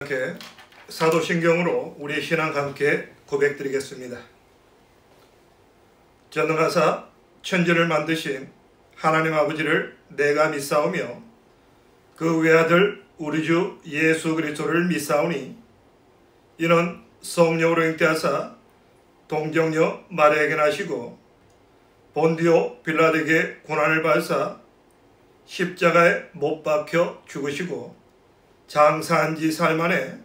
함께 사도신경으로 우리의 신앙과 함께 고백드리겠습니다. 전능하사 천지를 만드신 하나님 아버지를 내가 믿사오며 그 외아들 우리 주 예수 그리스도를 믿사오니 이는 성령으로 잉태하사 동정녀 마리아에게 나시고 본디오 빌라도에게 고난을 받으사 십자가에 못 박혀 죽으시고 장사한 지 사흘 만에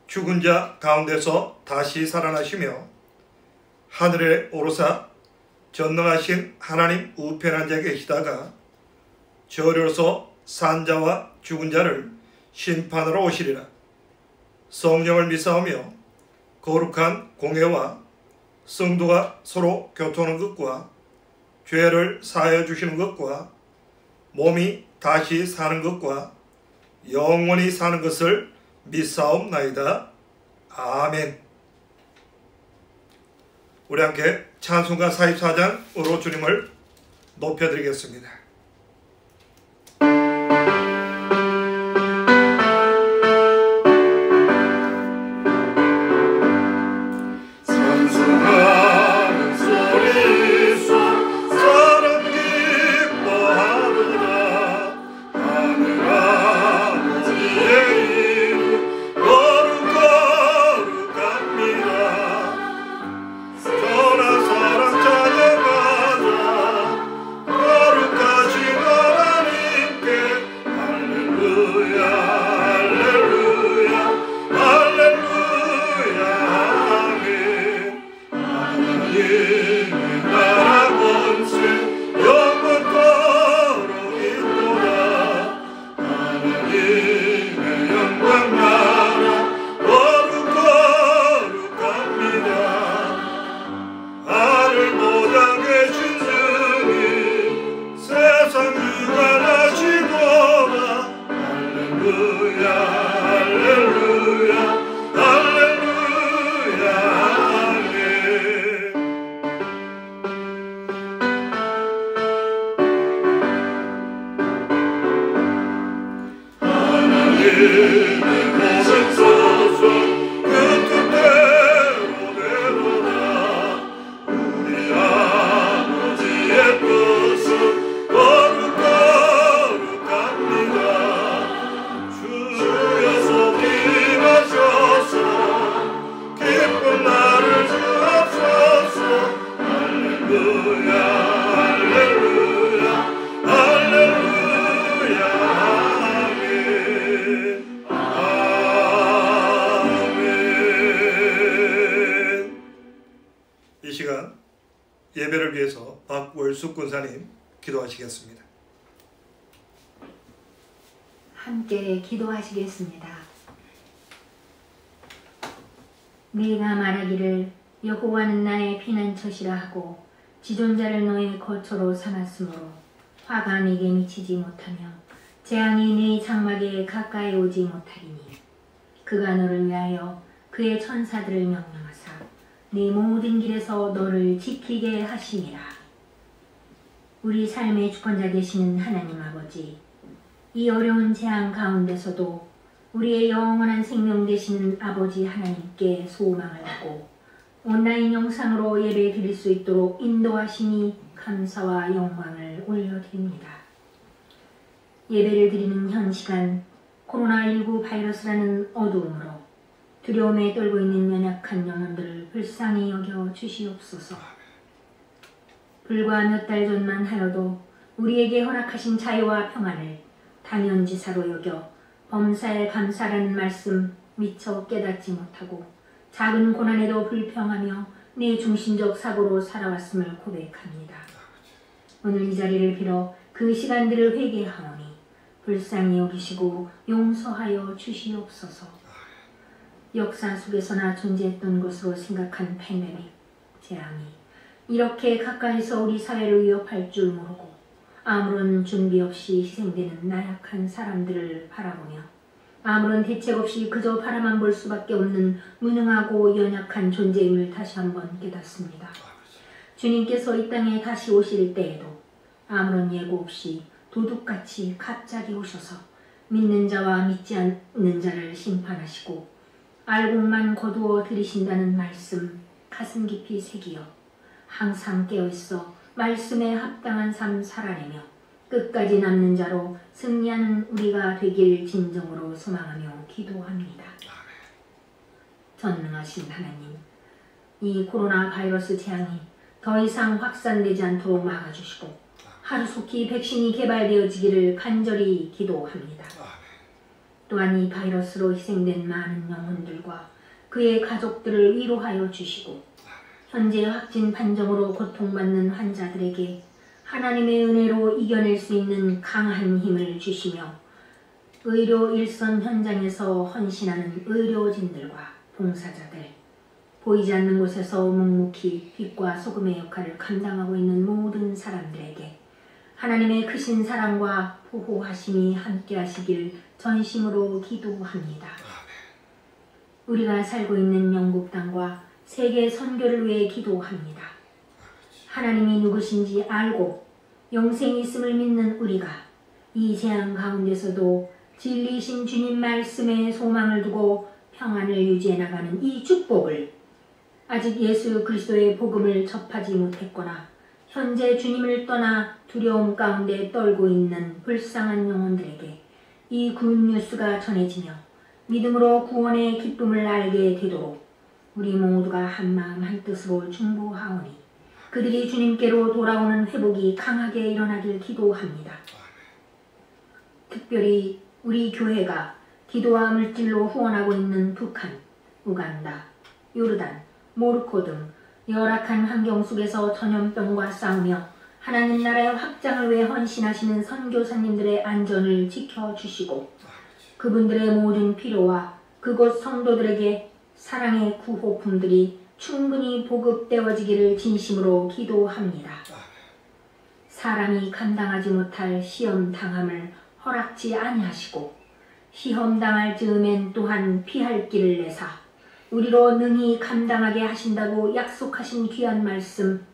죽은 자 가운데서 다시 살아나시며 하늘에 오르사 전능하신 하나님 우편한 자에 계시다가 저려서 산 자와 죽은 자를 심판하러 오시리라. 성령을 믿사오며 거룩한 공회와 성도가 서로 교통하는 것과 죄를 사하여 주시는 것과 몸이 다시 사는 것과 영원히 사는 것을 믿사옵나이다. 아멘. 우리 함께 찬송가 44장으로 주님을 높여드리겠습니다. 이 시간 예배를 위해서 박월숙 군사님 기도하시겠습니다. 함께 기도하시겠습니다. 네가 말하기를 여호와는 나의 피난처시라 하고 지존자를 너의 거처로 삼았으므로 화가 네게 미치지 못하며 재앙이 네 장막에 가까이 오지 못하리니 그가 너를 위하여 그의 천사들을 명령하사 네 모든 길에서 너를 지키게 하시니라. 우리 삶의 주권자 되시는 하나님 아버지, 이 어려운 재앙 가운데서도 우리의 영원한 생명 되시는 아버지 하나님께 소망을 하고 온라인 영상으로 예배 드릴 수 있도록 인도하시니 감사와 영광을 올려드립니다. 예배를 드리는 현 시간 코로나19 바이러스라는 어두움으로 두려움에 떨고 있는 연약한 영혼들을 불쌍히 여겨 주시옵소서. 불과 몇 달 전만 하여도 우리에게 허락하신 자유와 평안을 당연지사로 여겨 범사에 감사라는 말씀 미처 깨닫지 못하고 작은 고난에도 불평하며 내 중심적 사고로 살아왔음을 고백합니다. 오늘 이 자리를 빌어 그 시간들을 회개하오니 불쌍히 여기시고 용서하여 주시옵소서. 역사 속에서나 존재했던 것으로 생각한 팬데믹, 재앙이 이렇게 가까이서 우리 사회를 위협할 줄 모르고 아무런 준비 없이 희생되는 나약한 사람들을 바라보며 아무런 대책 없이 그저 바라만 볼 수밖에 없는 무능하고 연약한 존재임을 다시 한번 깨닫습니다. 주님께서 이 땅에 다시 오실 때에도 아무런 예고 없이 도둑같이 갑자기 오셔서 믿는 자와 믿지 않는 자를 심판하시고 알곡만 거두어 들이신다는 말씀 가슴 깊이 새기어 항상 깨어있어 말씀에 합당한 삶 살아내며 끝까지 남는 자로 승리하는 우리가 되길 진정으로 소망하며 기도합니다. 전능하신 하나님, 이 코로나 바이러스 재앙이 더 이상 확산되지 않도록 막아주시고 하루속히 백신이 개발되어지기를 간절히 기도합니다. 또한 이 바이러스로 희생된 많은 영혼들과 그의 가족들을 위로하여 주시고 현재 확진 판정으로 고통받는 환자들에게 하나님의 은혜로 이겨낼 수 있는 강한 힘을 주시며 의료 일선 현장에서 헌신하는 의료진들과 봉사자들, 보이지 않는 곳에서 묵묵히 빛과 소금의 역할을 감당하고 있는 모든 사람들에게 하나님의 크신 사랑과 보호하심이 함께하시길 전심으로 기도합니다. 우리가 살고 있는 영국 땅과 세계 선교를 위해 기도합니다. 하나님이 누구신지 알고 영생이 있음을 믿는 우리가 이 재앙 가운데서도 진리이신 주님 말씀에 소망을 두고 평안을 유지해 나가는 이 축복을 아직 예수 그리스도의 복음을 접하지 못했거나 현재 주님을 떠나 두려움 가운데 떨고 있는 불쌍한 영혼들에게 이 굿뉴스가 전해지며 믿음으로 구원의 기쁨을 알게 되도록 우리 모두가 한마음 한뜻으로 중보하오니 그들이 주님께로 돌아오는 회복이 강하게 일어나길 기도합니다. 특별히 우리 교회가 기도와 물질로 후원하고 있는 북한, 우간다, 요르단, 모로코 등 열악한 환경 속에서 전염병과 싸우며 하나님 나라의 확장을 위해 헌신하시는 선교사님들의 안전을 지켜주시고 그분들의 모든 필요와 그곳 성도들에게 사랑의 구호품들이 충분히 보급되어지기를 진심으로 기도합니다. 사람이 감당하지 못할 시험 당함을 허락지 아니하시고 시험 당할 즈음엔 또한 피할 길을 내사 우리로 능히 감당하게 하신다고 약속하신 귀한 말씀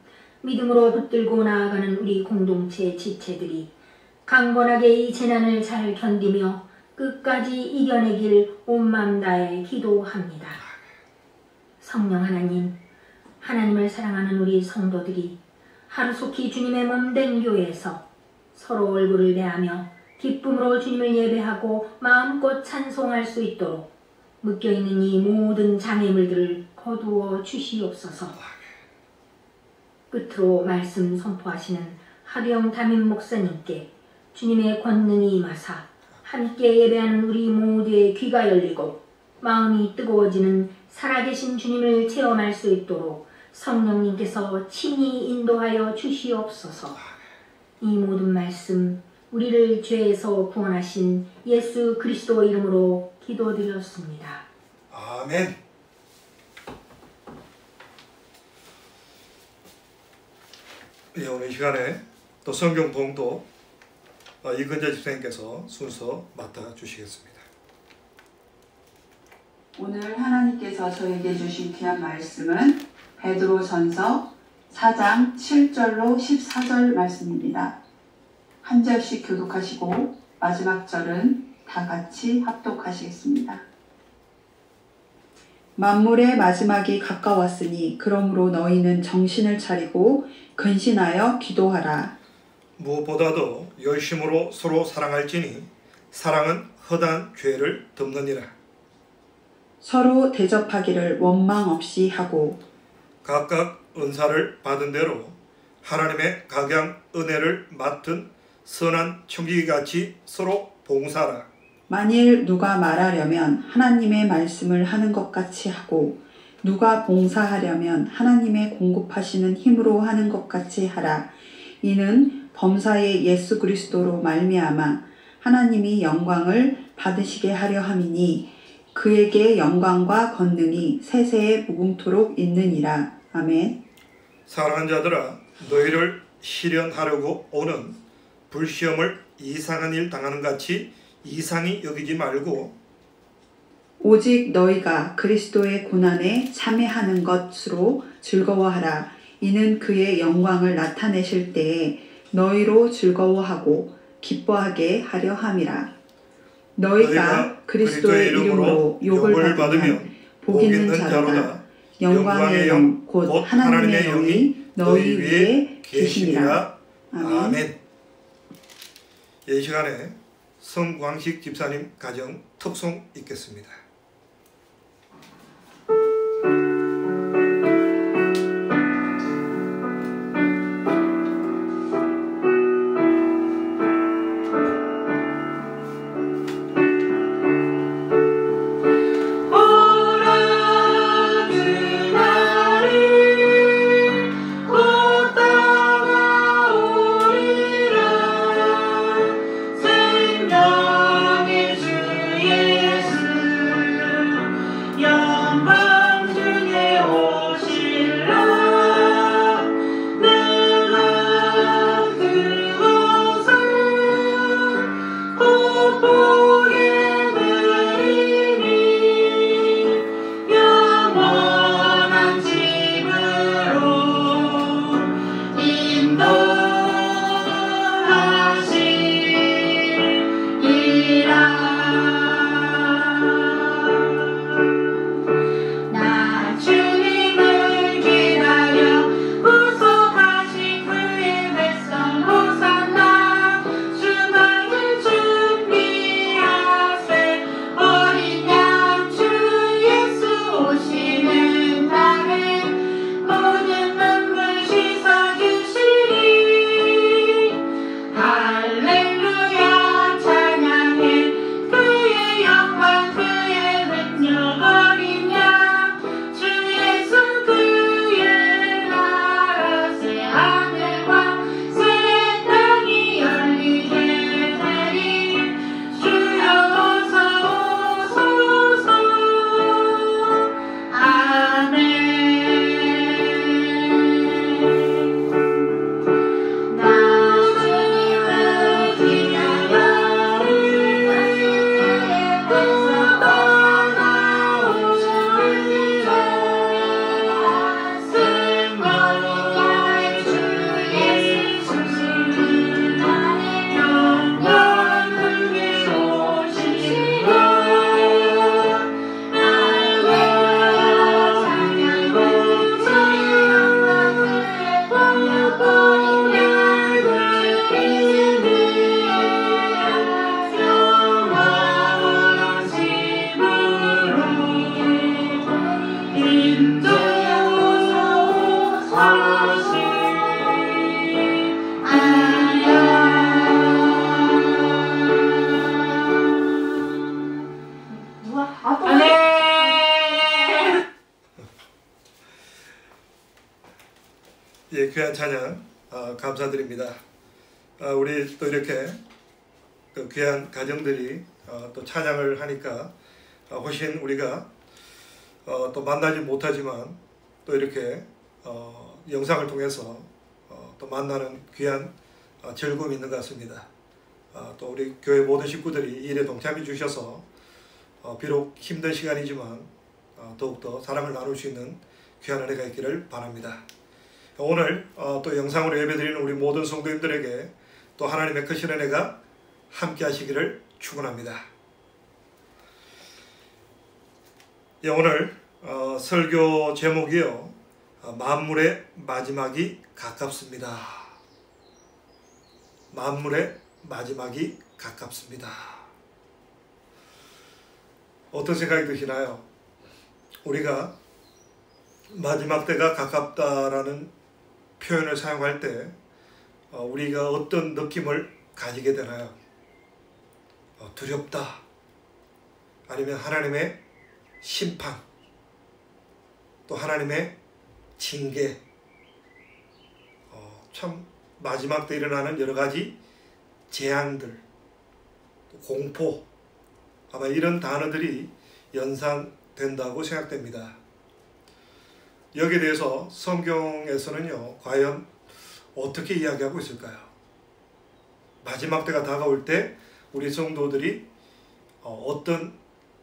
믿음으로 붙들고 나아가는 우리 공동체 지체들이 강건하게 이 재난을 잘 견디며 끝까지 이겨내길 온 마음 다해 기도합니다. 성령 하나님, 하나님을 사랑하는 우리 성도들이 하루속히 주님의 몸된 교회에서 서로 얼굴을 대하며 기쁨으로 주님을 예배하고 마음껏 찬송할 수 있도록 묶여있는 이 모든 장애물들을 거두어 주시옵소서. 끝으로 말씀 선포하시는 하병 담임 목사님께 주님의 권능이 임하사 함께 예배하는 우리 모두의 귀가 열리고 마음이 뜨거워지는 살아계신 주님을 체험할 수 있도록 성령님께서 친히 인도하여 주시옵소서. 이 모든 말씀 우리를 죄에서 구원하신 예수 그리스도 이름으로 기도드렸습니다. 아멘. 예, 오늘 이 시간에 또 성경 봉도 이근재 집사님께서 순서 맡아주시겠습니다. 오늘 하나님께서 저에게 주신 귀한 말씀은 베드로전서 4장 7절로 14절 말씀입니다. 한 절씩 교독하시고 마지막 절은 다 같이 합독하시겠습니다. 만물의 마지막이 가까웠으니 그러므로 너희는 정신을 차리고 근신하여 기도하라. 무엇보다도 열심으로 서로 사랑할지니 사랑은 허다한 죄를 덮느니라. 서로 대접하기를 원망 없이 하고 각각 은사를 받은 대로 하나님의 각양 은혜를 맡은 선한 청지기같이 서로 봉사하라. 만일 누가 말하려면 하나님의 말씀을 하는 것 같이 하고 누가 봉사하려면 하나님의 공급하시는 힘으로 하는 것 같이 하라. 이는 범사의 예수 그리스도로 말미암아 하나님이 영광을 받으시게 하려 함이니 그에게 영광과 권능이 세세에 무궁토록 있느니라. 아멘. 사랑하는 자들아, 너희를 시련하려고 오는 불시험을 이상한 일 당하는 같이 이상히 여기지 말고 오직 너희가 그리스도의 고난에 참여하는 것으로 즐거워하라. 이는 그의 영광을 나타내실 때에 너희로 즐거워하고 기뻐하게 하려 함이라. 너희가 그리스도의 이름으로 욕을 받으면 복 있는 자로다. 영광의 영 곧 하나님의 영이 너희 위에 계시니라. 아멘. 이 시간에 성광식 집사님 가정 특송 읽겠습니다. 예, 귀한 찬양 감사드립니다. 우리 또 이렇게 그 귀한 가정들이 또 찬양을 하니까 훨씬 우리가 또 만나지 못하지만 또 이렇게 영상을 통해서 또 만나는 귀한 즐거움이 있는 것 같습니다. 또 우리 교회 모든 식구들이 이 일에 동참해 주셔서 비록 힘든 시간이지만 더욱더 사랑을 나눌 수 있는 귀한 은혜가 있기를 바랍니다. 오늘 또 영상으로 예배드리는 우리 모든 성도님들에게 또 하나님의 크신 은혜가 함께 하시기를 축원합니다. 예, 오늘 설교 제목이요, 만물의 마지막이 가깝습니다. 만물의 마지막이 가깝습니다. 어떤 생각이 드시나요? 우리가 마지막 때가 가깝다라는 표현을 사용할 때 우리가 어떤 느낌을 가지게 되나요? 두렵다, 아니면 하나님의 심판, 또 하나님의 징계, 참 마지막 때 일어나는 여러 가지 재앙들, 또 공포, 아마 이런 단어들이 연상된다고 생각됩니다. 여기에 대해서 성경에서는요, 과연 어떻게 이야기하고 있을까요? 마지막 때가 다가올 때 우리 성도들이 어떤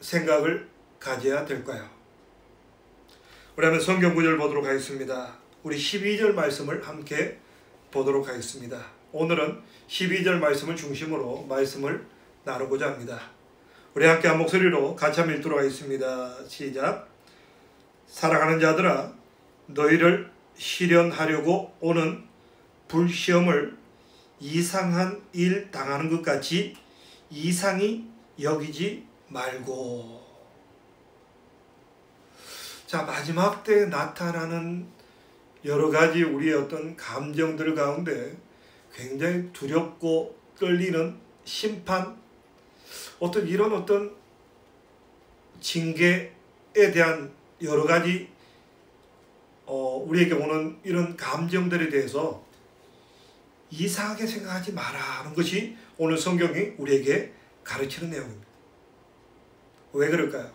생각을 가져야 될까요? 우리 한번 성경 구절 보도록 하겠습니다. 우리 12절 말씀을 함께 보도록 하겠습니다. 오늘은 12절 말씀을 중심으로 말씀을 나누고자 합니다. 우리 함께 한 목소리로 같이 한번 읽도록 하겠습니다. 시작. 사랑하는 자들아, 너희를 시련하려고 오는 불시험을 이상한 일 당하는 것 같이 이상히 여기지 말고. 자, 마지막 때 나타나는 여러 가지 우리의 어떤 감정들 가운데 굉장히 두렵고 떨리는 심판, 이런 어떤 징계에 대한 여러 가지 우리에게 오는 이런 감정들에 대해서 이상하게 생각하지 마라 하는 것이 오늘 성경이 우리에게 가르치는 내용입니다. 왜 그럴까요?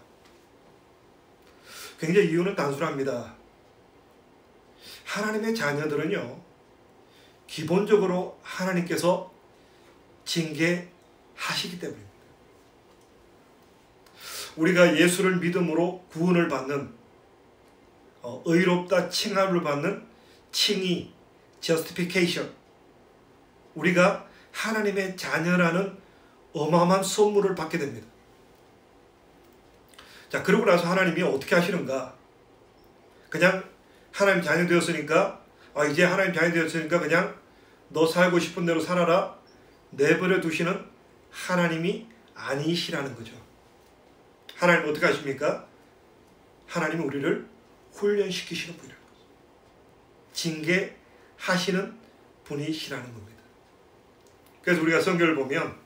굉장히 이유는 단순합니다. 하나님의 자녀들은요, 기본적으로 하나님께서 징계하시기 때문입니다. 우리가 예수를 믿음으로 구원을 받는, 의롭다 칭함을 받는 칭의, justification, 우리가 하나님의 자녀라는 어마어마한 선물을 받게 됩니다. 자, 그러고 나서 하나님이 어떻게 하시는가? 그냥 하나님 자녀 되었으니까, 이제 하나님 자녀 되었으니까 그냥 너 살고 싶은 대로 살아라 내버려 두시는 하나님이 아니시라는 거죠. 하나님은 어떻게 하십니까? 하나님은 우리를 훈련시키시는 분이라는 거죠. 징계하시는 분이시라는 겁니다. 그래서 우리가 성경을 보면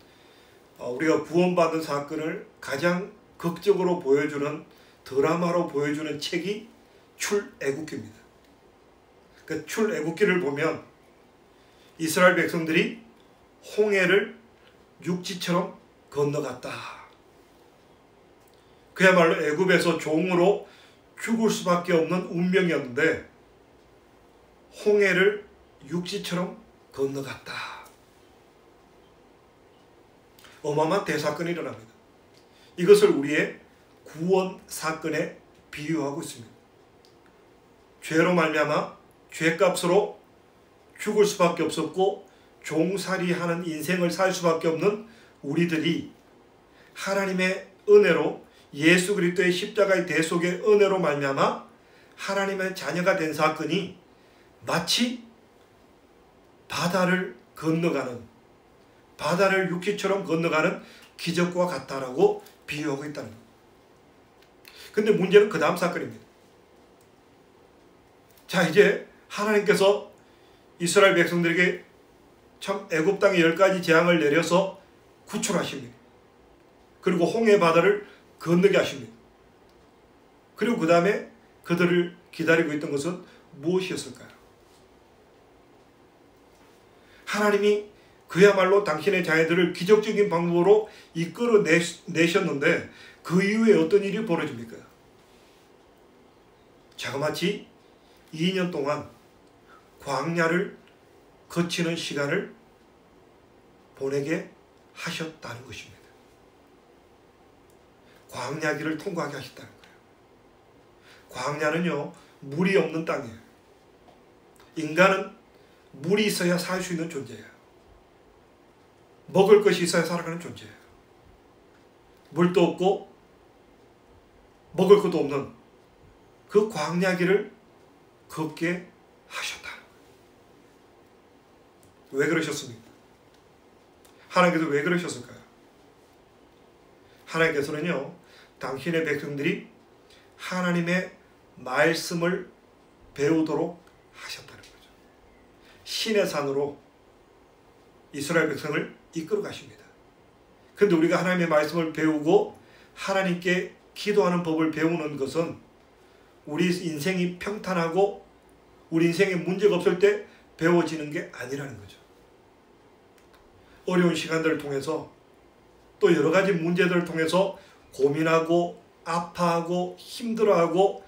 우리가 구원받은 사건을 가장 극적으로 보여주는, 드라마로 보여주는 책이 출애굽기입니다. 그 출애굽기를 보면 이스라엘 백성들이 홍해를 육지처럼 건너갔다. 그야말로 애굽에서 종으로 죽을 수밖에 없는 운명이었는데 홍해를 육지처럼 건너갔다. 어마어마한 대사건이 일어납니다. 이것을 우리의 구원 사건에 비유하고 있습니다. 죄로 말미암아 죄값으로 죽을 수밖에 없었고 종살이하는 인생을 살 수밖에 없는 우리들이 하나님의 은혜로, 예수 그리스도의 십자가의 대속의 은혜로 말미암아 하나님의 자녀가 된 사건이 마치 바다를 건너가는, 바다를 육지처럼 건너가는 기적과 같다라고 비유하고 있다는 겁니다. 근데 문제는 그 다음 사건입니다. 자, 이제 하나님께서 이스라엘 백성들에게 참 애굽 땅에 10가지 재앙을 내려서 구출하십니다. 그리고 홍해 바다를 건너게 하십니다. 그리고 그 다음에 그들을 기다리고 있던 것은 무엇이었을까요? 하나님이 그야말로 당신의 자녀들을 기적적인 방법으로 이끌어내셨는데 그 이후에 어떤 일이 벌어집니까? 자그마치 2년 동안 광야를 거치는 시간을 보내게 하셨다는 것입니다. 광야길을 통과하게 하셨다는 거예요. 광야는요, 물이 없는 땅이에요. 인간은 물이 있어야 살 수 있는 존재예요. 먹을 것이 있어야 살아가는 존재예요. 물도 없고 먹을 것도 없는 그 광야길을 걷게 하셨다. 왜 그러셨습니까? 하나님께서 왜 그러셨을까요? 하나님께서는요, 당신의 백성들이 하나님의 말씀을 배우도록 하셨다는 거죠. 신의 산으로 이스라엘 백성을 이끌어 가십니다. 그런데 우리가 하나님의 말씀을 배우고 하나님께 기도하는 법을 배우는 것은 우리 인생이 평탄하고 우리 인생에 문제가 없을 때 배워지는 게 아니라는 거죠. 어려운 시간들을 통해서 또 여러 가지 문제들을 통해서 고민하고 아파하고 힘들어하고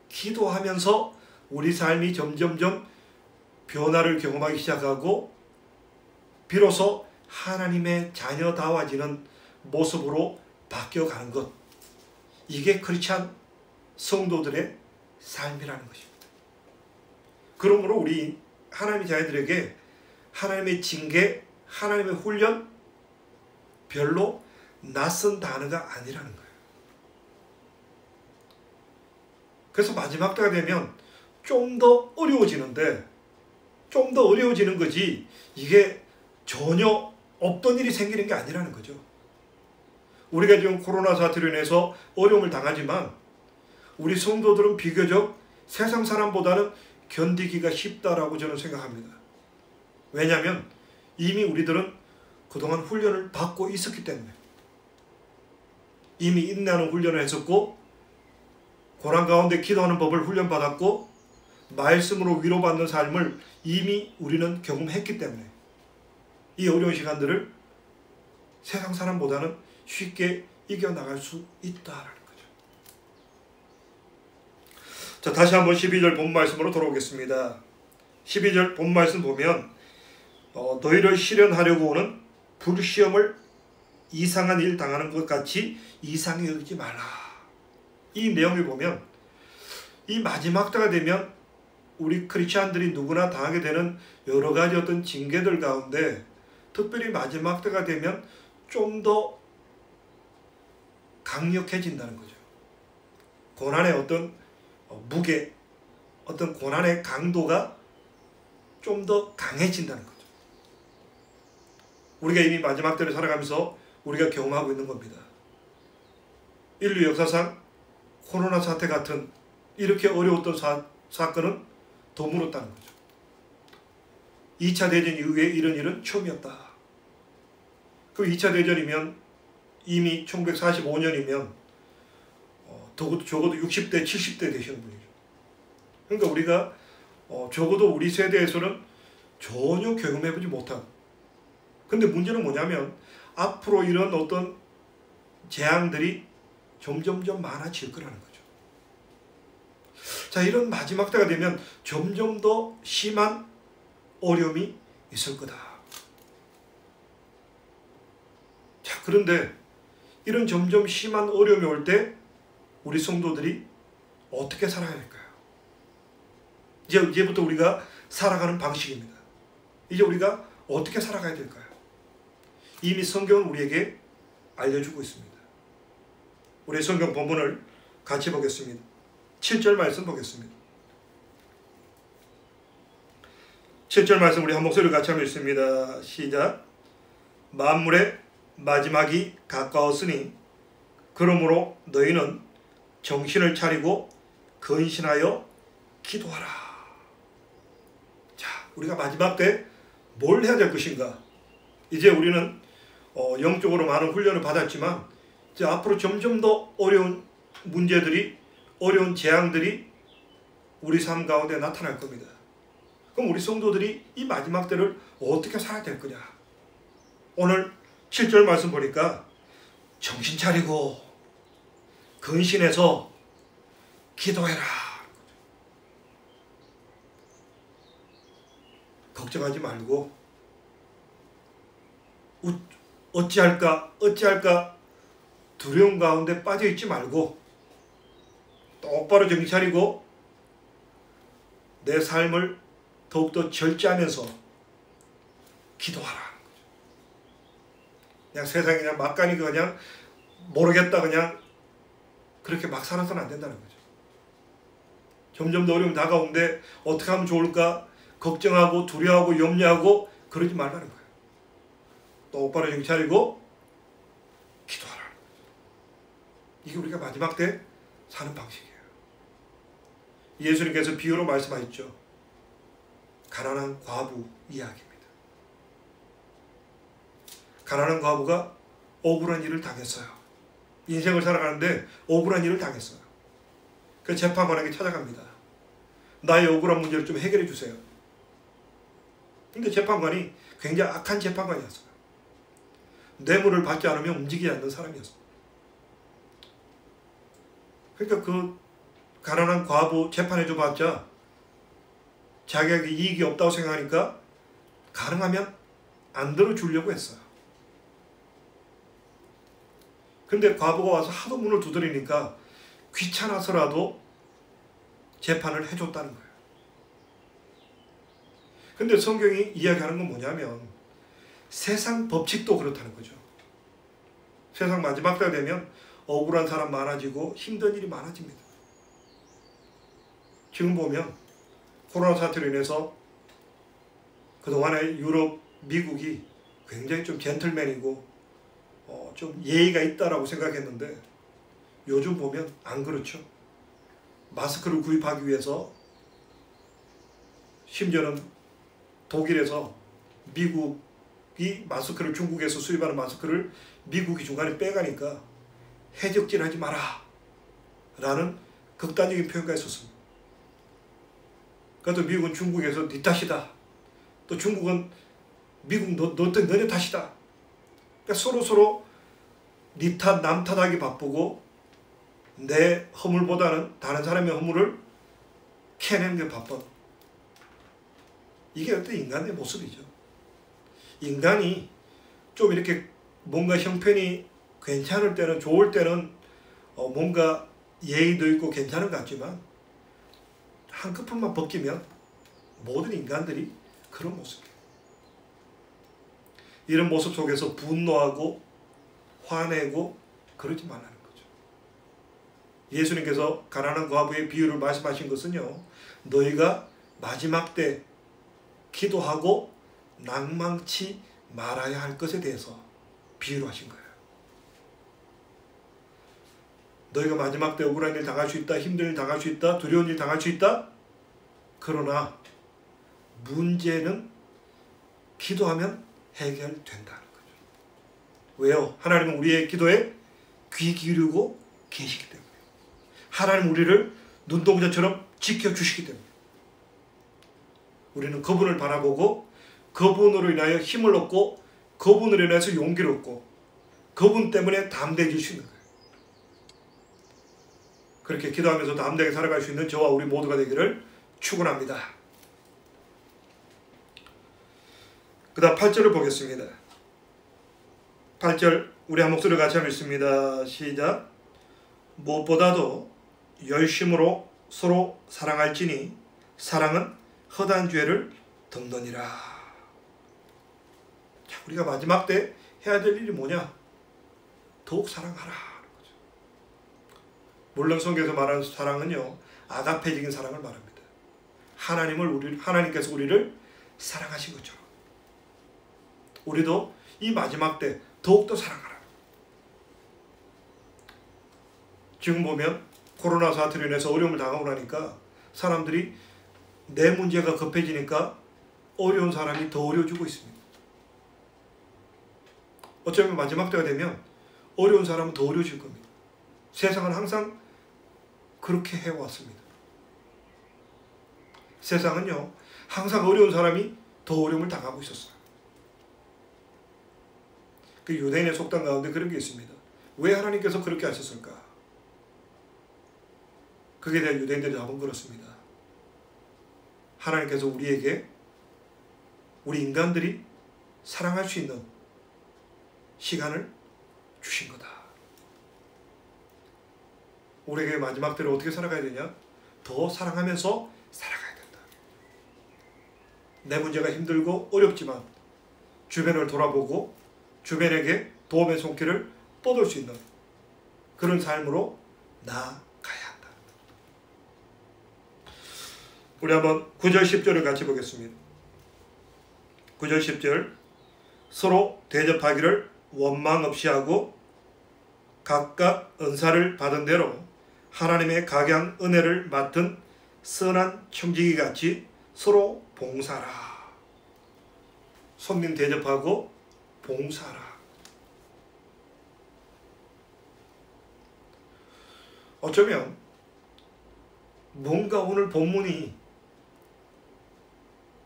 기도하면서 우리 삶이 점점점 변화를 경험하기 시작하고 비로소 하나님의 자녀다워지는 모습으로 바뀌어가는 것, 이게 크리스찬 성도들의 삶이라는 것입니다. 그러므로 우리 하나님의 자녀들에게 하나님의 징계, 하나님의 훈련 별로 낯선 단어가 아니라는 거예요. 그래서 마지막 때가 되면 좀 더 어려워지는데, 좀 더 어려워지는 거지 이게 전혀 없던 일이 생기는 게 아니라는 거죠. 우리가 지금 코로나 사태로 인해서 어려움을 당하지만 우리 성도들은 비교적 세상 사람보다는 견디기가 쉽다라고 저는 생각합니다. 왜냐하면 이미 우리들은 그동안 훈련을 받고 있었기 때문에, 이미 인내하는 훈련을 했었고, 고난 가운데 기도하는 법을 훈련받았고, 말씀으로 위로받는 삶을 이미 우리는 경험했기 때문에 이 어려운 시간들을 세상 사람보다는 쉽게 이겨나갈 수 있다라는 거죠. 자, 다시 한번 12절 본 말씀으로 돌아오겠습니다. 12절 본 말씀 보면 너희를 시련하려고 오는 불시험을 이상한 일 당하는 것 같이 이상히 여기지 말라. 이 내용을 보면 이 마지막 때가 되면 우리 크리스찬들이 누구나 당하게 되는 여러 가지 어떤 징계들 가운데 특별히 마지막 때가 되면 좀 더 강력해진다는 거죠. 고난의 어떤 무게, 어떤 고난의 강도가 좀 더 강해진다는 거죠. 우리가 이미 마지막 때를 살아가면서 우리가 경험하고 있는 겁니다. 인류 역사상 코로나 사태 같은 이렇게 어려웠던 사건은 드물었다는 거죠. 2차 대전 이후에 이런 일은 처음이었다. 그 2차 대전이면 이미 1945년이면 적어도 60대, 70대 되시는 분이죠. 그러니까 우리가 적어도 우리 세대에서는 전혀 경험해보지 못한, 근데 문제는 뭐냐면 앞으로 이런 어떤 재앙들이 점점점 많아질 거라는 거죠. 자, 이런 마지막 때가 되면 점점 더 심한 어려움이 있을 거다. 자, 그런데 이런 점점 심한 어려움이 올 때 우리 성도들이 어떻게 살아야 할까요? 이제부터 우리가 살아가는 방식입니다. 이제 우리가 어떻게 살아가야 될까요? 이미 성경은 우리에게 알려주고 있습니다. 우리 성경 본문을 같이 보겠습니다. 7절 말씀 보겠습니다. 7절 말씀 우리 한 목소리로 같이 한번 읽습니다. 시작. 만물의 마지막이 가까웠으니 그러므로 너희는 정신을 차리고 근신하여 기도하라. 자, 우리가 마지막 때 뭘 해야 될 것인가? 이제 우리는 영적으로 많은 훈련을 받았지만 이제 앞으로 점점 더 어려운 문제들이, 어려운 재앙들이 우리 삶 가운데 나타날 겁니다. 그럼 우리 성도들이 이 마지막 때를 어떻게 살아야 될 거냐? 오늘 7절 말씀 보니까 정신 차리고 근신해서 기도해라. 걱정하지 말고 어찌할까 두려움 가운데 빠져있지 말고 똑바로 정신 차리고 내 삶을 더욱더 절제하면서 기도하라. 그냥 세상에 그냥 막간이 그냥 모르겠다 그냥 그렇게 막 살아서는 안 된다는 거죠. 점점 더 어려움이 다가오는데 어떻게 하면 좋을까 걱정하고 두려워하고 염려하고 그러지 말라는 거예요. 똑바로 정신 차리고 기도하라. 이게 우리가 마지막 때 사는 방식이에요. 예수님께서 비유로 말씀하셨죠. 가난한 과부 이야기입니다. 가난한 과부가 억울한 일을 당했어요. 인생을 살아가는데 억울한 일을 당했어요. 그 재판관에게 찾아갑니다. 나의 억울한 문제를 좀 해결해 주세요. 근데 재판관이 굉장히 악한 재판관이었어요. 뇌물을 받지 않으면 움직이지 않는 사람이었어요. 그러니까 그 가난한 과부 재판해 줘봤자 자기에게 이익이 없다고 생각하니까 가능하면 안 들어주려고 했어요. 근데 과부가 와서 하도 문을 두드리니까 귀찮아서라도 재판을 해줬다는 거예요. 근데 성경이 이야기하는 건 뭐냐면 세상 법칙도 그렇다는 거죠. 세상 마지막 때가 되면 억울한 사람 많아지고 힘든 일이 많아집니다. 지금 보면 코로나 사태로 인해서 그동안에 유럽, 미국이 굉장히 좀 젠틀맨이고 좀 예의가 있다라고 생각했는데 요즘 보면 안 그렇죠. 마스크를 구입하기 위해서 심지어는 독일에서 미국이 마스크를 중국에서 수입하는 마스크를 미국이 중간에 빼가니까 해적질하지 마라 라는 극단적인 표현까지 썼습니다. 그래도 미국은 중국에서 네 탓이다. 또 중국은 미국 너네 탓이다. 그러니까 서로 네 탓, 남 탓하기 바쁘고 내 허물보다는 다른 사람의 허물을 캐내는 게 바빠. 이게 어떤 인간의 모습이죠. 인간이 좀 이렇게 뭔가 형편이 괜찮을 때는, 좋을 때는 뭔가 예의도 있고 괜찮은 것 같지만 한꺼풀만 벗기면 모든 인간들이 그런 모습이에요. 이런 모습 속에서 분노하고 화내고 그러지 말라는 거죠. 예수님께서 가난한 과부의 비유를 말씀하신 것은요, 너희가 마지막 때 기도하고 낭망치 말아야 할 것에 대해서 비유를 하신 거예요. 너희가 마지막 때 억울한 일 당할 수 있다, 힘든 일 당할 수 있다, 두려운 일 당할 수 있다. 그러나 문제는 기도하면 해결된다는 거죠. 왜요? 하나님은 우리의 기도에 귀 기울이고 계시기 때문에. 하나님 우리를 눈동자처럼 지켜주시기 때문에. 우리는 그분을 바라보고 그분으로 인하여 힘을 얻고 그분으로 인해서 용기를 얻고 그분 때문에 담대해질 수 있는 거예요. 그렇게 기도하면서 담대하게 살아갈 수 있는 저와 우리 모두가 되기를 축원합니다. 그 다음 8절을 보겠습니다. 8절 우리 한 목소리를 같이 한번 읽습니다. 시작. 무엇보다도 열심으로 서로 사랑할지니 사랑은 허다한 죄를 덮느니라. 자, 우리가 마지막 때 해야 될 일이 뭐냐? 더욱 사랑하라. 물론 성경에서 말하는 사랑은요, 아가페적인 사랑을 말합니다. 하나님께서 우리를 사랑하신 것처럼 우리도 이 마지막 때 더욱더 사랑하라. 지금 보면 코로나 사태로 인해서 어려움을 당하고 나니까 사람들이 내 문제가 급해지니까 어려운 사람이 더 어려워지고 있습니다. 어쩌면 마지막 때가 되면 어려운 사람은 더 어려워질 겁니다. 세상은 항상 그렇게 해왔습니다. 세상은요, 항상 어려운 사람이 더 어려움을 당하고 있었어요. 그 유대인의 속담 가운데 그런 게 있습니다. 왜 하나님께서 그렇게 하셨을까? 그게 대한 유대인들의 답은 그렇습니다. 하나님께서 우리에게, 우리 인간들이 사랑할 수 있는 시간을 주신 거다. 우리에게 마지막 때를 어떻게 살아가야 되냐? 더 사랑하면서 살아가야 된다. 내 문제가 힘들고 어렵지만 주변을 돌아보고 주변에게 도움의 손길을 뻗을 수 있는 그런 삶으로 나아가야 한다. 우리 한번 9절 10절을 같이 보겠습니다. 9절 10절 서로 대접하기를 원망 없이 하고 각각 은사를 받은 대로 하나님의 각양 은혜를 맡은 선한 청지기 같이 서로 봉사하라. 손님 대접하고 봉사하라. 어쩌면 뭔가 오늘 본문이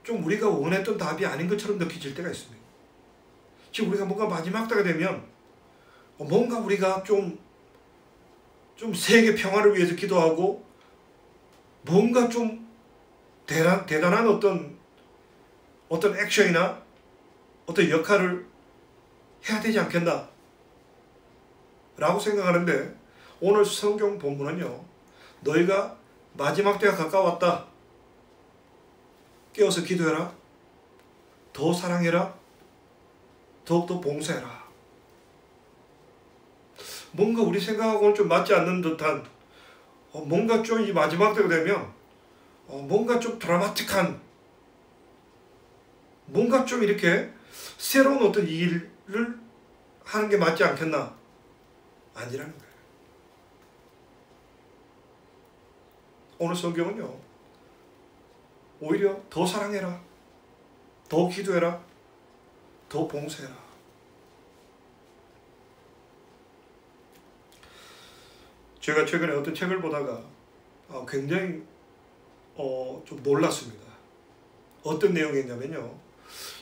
좀 우리가 원했던 답이 아닌 것처럼 느껴질 때가 있습니다. 지금 우리가 뭔가 마지막 때가 되면 뭔가 우리가 좀 세계 평화를 위해서 기도하고 뭔가 좀 대단한 어떤 액션이나 어떤 역할을 해야 되지 않겠나 라고 생각하는데 오늘 성경 본문은요, 너희가 마지막 때가 가까웠다. 깨어서 기도해라. 더 사랑해라. 더욱더 봉사해라. 뭔가 우리 생각하고는 좀 맞지 않는 듯한 뭔가 좀 이 마지막 때가 되면 뭔가 좀 드라마틱한 뭔가 좀 이렇게 새로운 어떤 일을 하는 게 맞지 않겠나? 아니라는 거예요. 오늘 성경은요, 오히려 더 사랑해라, 더 기도해라, 더 봉사해라. 제가 최근에 어떤 책을 보다가 굉장히 좀 놀랐습니다. 어떤 내용이냐면요,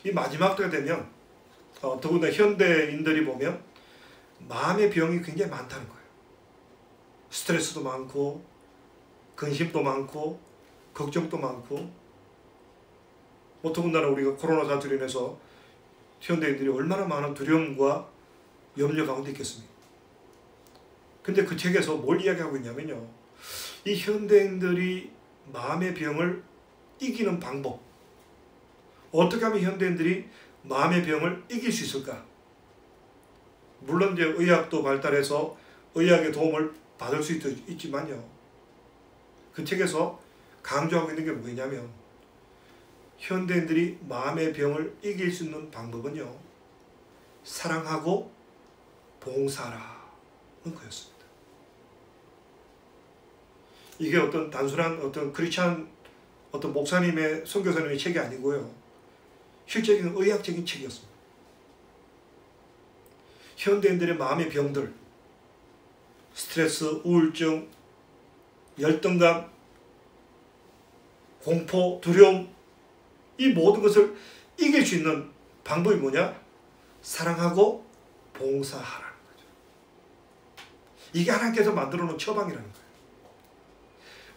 이 마지막 때가 되면 더구나 현대인들이 보면 마음의 병이 굉장히 많다는 거예요. 스트레스도 많고 근심도 많고 걱정도 많고, 더군다나 우리가 코로나 사태로 인해서 현대인들이 얼마나 많은 두려움과 염려 가운데 있겠습니까? 근데 그 책에서 뭘 이야기하고 있냐면요, 이 현대인들이 마음의 병을 이기는 방법, 어떻게 하면 현대인들이 마음의 병을 이길 수 있을까? 물론 이제 의학도 발달해서 의학의 도움을 받을 수 있지만요, 그 책에서 강조하고 있는 게 뭐냐면, 현대인들이 마음의 병을 이길 수 있는 방법은요, 사랑하고 봉사라는 거였습니다. 이게 어떤 단순한 어떤 크리스찬 어떤 목사님의 선교사님의 책이 아니고요, 실제적인 의학적인 책이었습니다. 현대인들의 마음의 병들, 스트레스, 우울증, 열등감, 공포, 두려움, 이 모든 것을 이길 수 있는 방법이 뭐냐? 사랑하고 봉사하라는 거죠. 이게 하나님께서 만들어 놓은 처방이라는 거예요.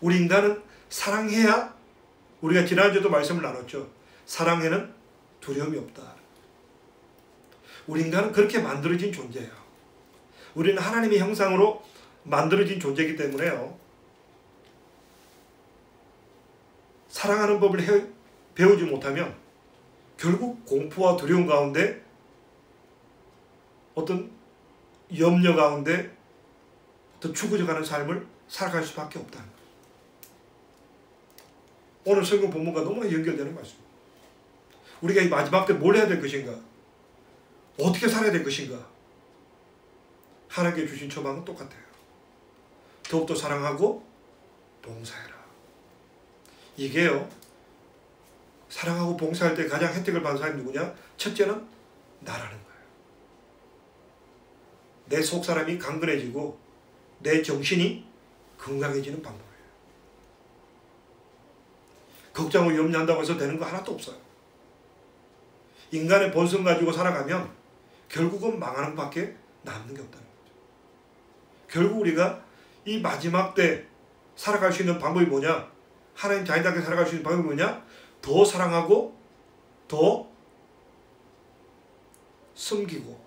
우리 인간은 사랑해야, 우리가 지난주에도 말씀을 나눴죠. 사랑에는 두려움이 없다. 우리 인간은 그렇게 만들어진 존재예요. 우리는 하나님의 형상으로 만들어진 존재이기 때문에요, 사랑하는 법을 배우지 못하면 결국 공포와 두려움 가운데, 어떤 염려 가운데 어떤 죽어져가는 삶을 살아갈 수밖에 없다는 거예요. 오늘 성경 본문과 너무나 연결되는 말씀입니다. 우리가 이 마지막 때 뭘 해야 될 것인가? 어떻게 살아야 될 것인가? 하나님께 주신 처방은 똑같아요. 더욱더 사랑하고 봉사해라. 이게요, 사랑하고 봉사할 때 가장 혜택을 받는 사람이 누구냐? 첫째는 나라는 거예요. 내 속사람이 강건해지고 내 정신이 건강해지는 방법이에요. 걱정하고 염려한다고 해서 되는 거 하나도 없어요. 인간의 본성 가지고 살아가면 결국은 망하는 밖에 남는 게 없다는 거죠. 결국 우리가 이 마지막 때 살아갈 수 있는 방법이 뭐냐? 하나님 자녀답게 살아갈 수 있는 방법이 뭐냐? 더 사랑하고 더 섬기고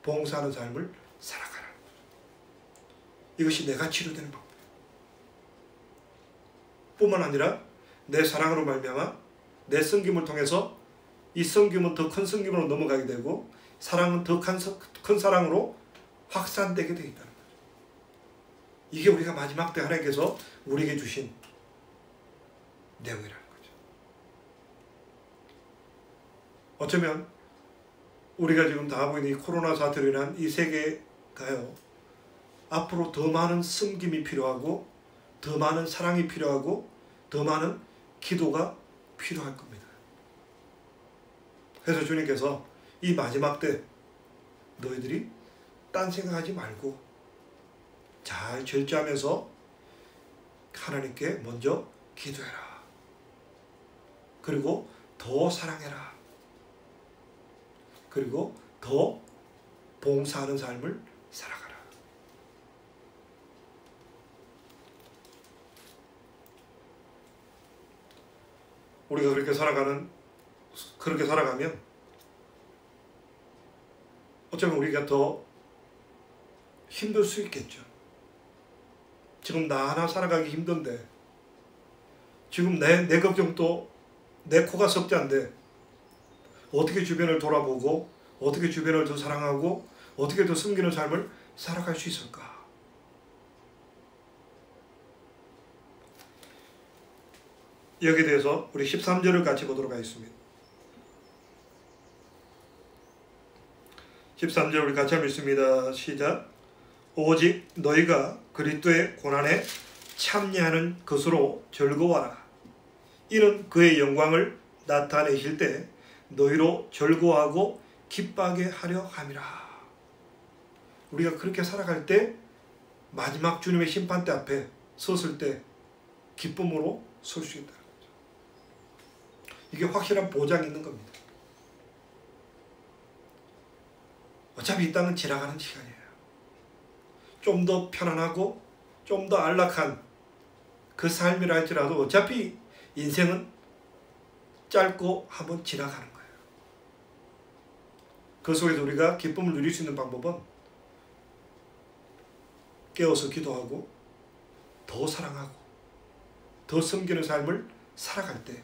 봉사하는 삶을 살아가라는 거죠. 이것이 내가 치료되는 방법이에요. 뿐만 아니라 내 사랑으로 말미암아 내 섬김을 통해서 이 섬김은 더 큰 섬김으로 넘어가게 되고, 사랑은 더 큰 사랑으로 확산되게 되어 있다는 거죠. 이게 우리가 마지막 때 하나님께서 우리에게 주신 내용이라는 거죠. 어쩌면 우리가 지금 당하고 있는 이 코로나 사태로 인한 이 세계가요, 앞으로 더 많은 섬김이 필요하고 더 많은 사랑이 필요하고 더 많은 기도가 필요할 겁니다. 그래서 주님께서 이 마지막 때 너희들이 딴 생각하지 말고 잘 절제하면서 하나님께 먼저 기도해라. 그리고 더 사랑해라. 그리고 더 봉사하는 삶을 살아가라. 우리가 그렇게 살아가면 어쩌면 우리가 더 힘들 수 있겠죠. 지금 나 하나 살아가기 힘든데, 지금 내 걱정도 내 코가 석자인데, 어떻게 주변을 돌아보고 어떻게 주변을 더 사랑하고 어떻게 더 섬기는 삶을 살아갈 수 있을까? 여기에 대해서 우리 13절을 같이 보도록 하겠습니다. 13절 우리 같이 한번 읽습니다. 시작. 오직 너희가 그리스도의 고난에 참여하는 것으로 즐거워하라. 이는 그의 영광을 나타내실 때 너희로 즐거워하고 기뻐하게 하려 함이라. 우리가 그렇게 살아갈 때 마지막 주님의 심판대 앞에 섰을 때 기쁨으로 설 수 있다는 거죠. 이게 확실한 보장이 있는 겁니다. 어차피 이 땅은 지나가는 시간이에요. 좀 더 편안하고 좀 더 안락한 그 삶이라 할지라도 어차피 인생은 짧고 한번 지나가는 거예요. 그 속에서 우리가 기쁨을 누릴 수 있는 방법은 깨어서 기도하고 더 사랑하고 더 섬기는 삶을 살아갈 때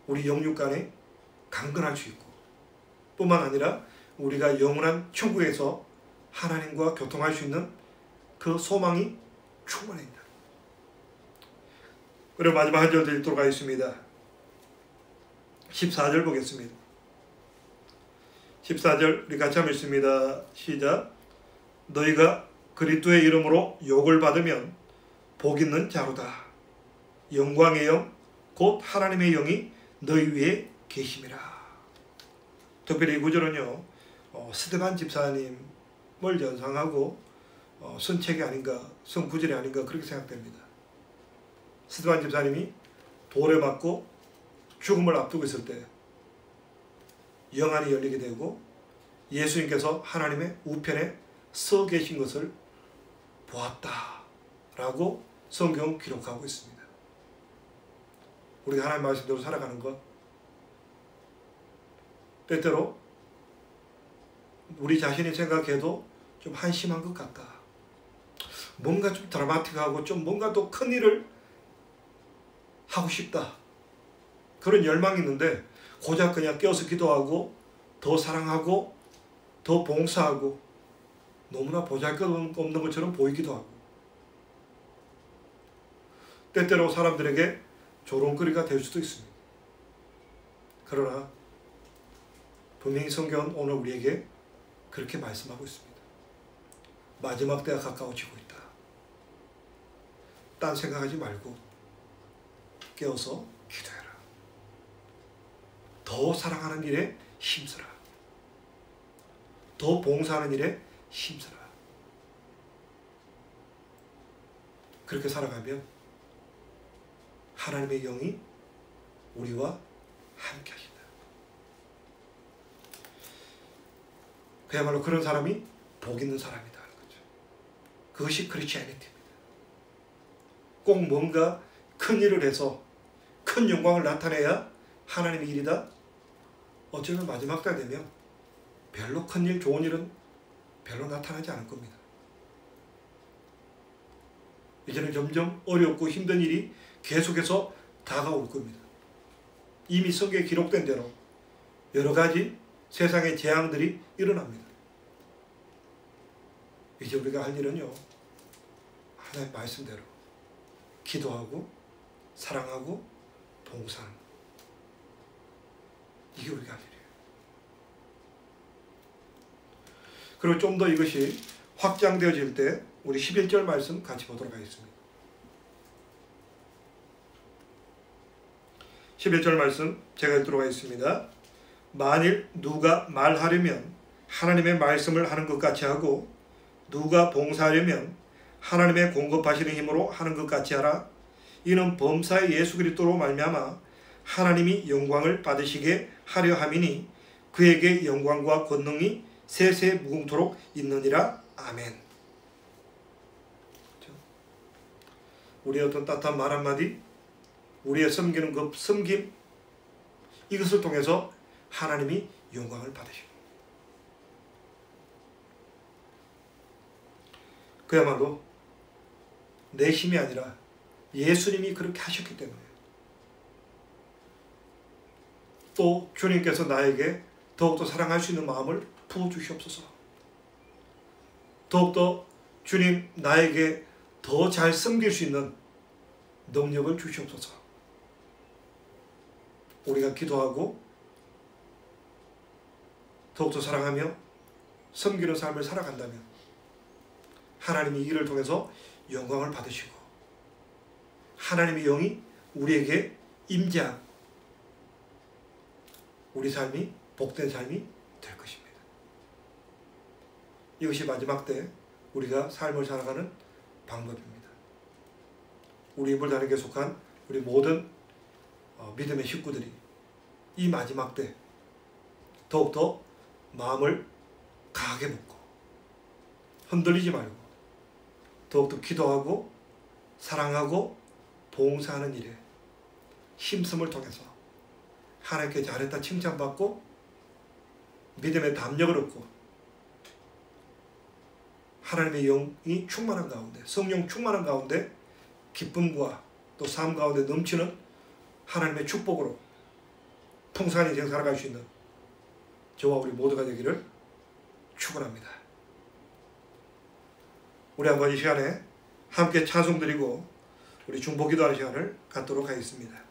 우리 영육 간에 강건할 수 있고 뿐만 아니라 우리가 영원한 천국에서 하나님과 교통할 수 있는 그 소망이 충만합니다. 그리고 마지막 한 절 읽도록 하겠습니다. 14절 보겠습니다. 14절 우리 같이 한번 읽습니다. 시작. 너희가 그리스도의 이름으로 욕을 받으면 복 있는 자로다. 영광의 영 곧 하나님의 영이 너희 위에 계심이라. 특별히 이 구절은요, 스데반 집사님을 연상하고 선책이 아닌가, 선구절이 아닌가 그렇게 생각됩니다. 스데반 집사님이 돌에 맞고 죽음을 앞두고 있을 때 영안이 열리게 되고 예수님께서 하나님의 우편에 서 계신 것을 보았다 라고 성경은 기록하고 있습니다. 우리가 하나님 말씀대로 살아가는 것, 때때로 우리 자신이 생각해도 좀 한심한 것 같다. 뭔가 좀 드라마틱하고 좀 뭔가 또 큰 일을 하고 싶다. 그런 열망이 있는데 고작 그냥 깨어서 기도하고 더 사랑하고 더 봉사하고 너무나 보잘것없는 것처럼 보이기도 하고 때때로 사람들에게 조롱거리가 될 수도 있습니다. 그러나 분명히 성경은 오늘 우리에게 그렇게 말씀하고 있습니다. 마지막 때가 가까워지고 있다. 딴 생각하지 말고 깨어서 기도해라. 더 사랑하는 일에 힘쓰라. 더 봉사하는 일에 힘쓰라. 그렇게 살아가면 하나님의 영이 우리와 함께 하신다. 그야말로 그런 사람이 복 있는 사람이다 하는 거죠. 그것이 크리스티애니티입니다. 꼭 뭔가 큰 일을 해서 큰 영광을 나타내야 하나님의 일이다. 어쩌면 마지막 때 되면 별로 큰 일, 좋은 일은 별로 나타나지 않을 겁니다. 이제는 점점 어렵고 힘든 일이 계속해서 다가올 겁니다. 이미 성경에 기록된 대로 여러 가지 세상의 재앙들이 일어납니다. 이제 우리가 할 일은요, 하나님의 말씀대로 기도하고 사랑하고 봉사하는 것. 이게 우리가 할 일이에요. 그리고 좀 더 이것이 확장되어질 때 우리 11절 말씀 같이 보도록 하겠습니다. 11절 말씀 제가 읽도록 하겠습니다. 만일 누가 말하려면 하나님의 말씀을 하는 것 같이 하고 누가 봉사하려면 하나님의 공급하시는 힘으로 하는 것 같이 하라. 이는 범사의 예수 그리스도로 말미암아 하나님이 영광을 받으시게 하려 함이니 그에게 영광과 권능이 세세 무궁토록 있느니라. 아멘. 우리의 어떤 따뜻한 말 한마디, 우리의 섬기는 그 섬김, 이것을 통해서 하나님이 영광을 받으십니다. 그야말로 내 힘이 아니라 예수님이 그렇게 하셨기 때문에 또 주님께서 나에게 더욱더 사랑할 수 있는 마음을 부어주시옵소서. 더욱더 주님 나에게 더 잘 섬길 수 있는 능력을 주시옵소서. 우리가 기도하고 더욱더 사랑하며 섬기는 삶을 살아간다면 하나님이 이 일을 통해서 영광을 받으시고 하나님의 영이 우리에게 임재한 우리 삶이 복된 삶이 될 것입니다. 이것이 마지막 때 우리가 삶을 살아가는 방법입니다. 우리 인물단에게 속한 우리 모든 믿음의 식구들이 이 마지막 때 더욱더 마음을 강하게 먹고 흔들리지 말고 더욱더 기도하고 사랑하고 봉사하는 일에 힘씀을 통해서 하나님께 잘했다 칭찬받고 믿음의 담력을 얻고 하나님의 영이 충만한 가운데 성령 충만한 가운데 기쁨과 또 삶 가운데 넘치는 하나님의 축복으로 풍성한 인생 살아갈 수 있는 저와 우리 모두가 되기를 축원합니다. 우리 한번 이 시간에 함께 찬송드리고 우리 중보기도하는 시간을 갖도록 하겠습니다.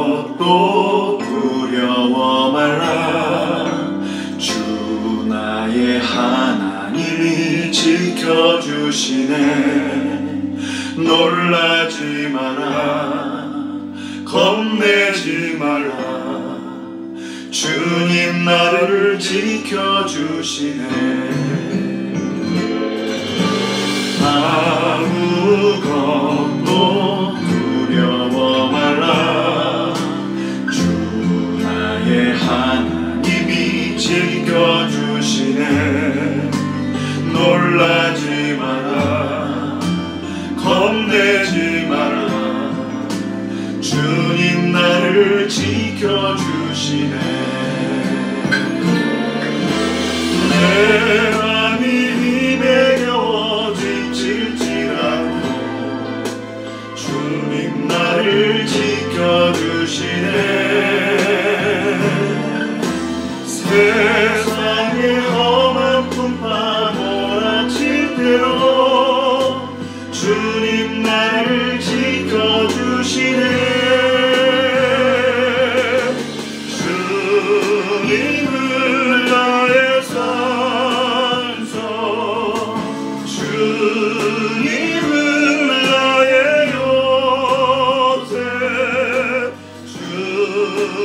아무것도 두려워 말라. 주 나의 하나님이 지켜주시네. 놀라지 마라, 겁내지 말라. 주님 나를 지켜주시네. 아무것도 두려워 말라. 주 나의 하나님이 지켜주시네. 놀라지 마라, 겁내지 마라. 주님 나를 지켜주시네. 내 맘이 힘에 겨워 지칠지라도 주님 나를 지켜주시네. 세상의 험한 풍파 몰아칠 때로 주님 나를 지켜주시네. 주님은 나의 산소, 주님은 나의 요새,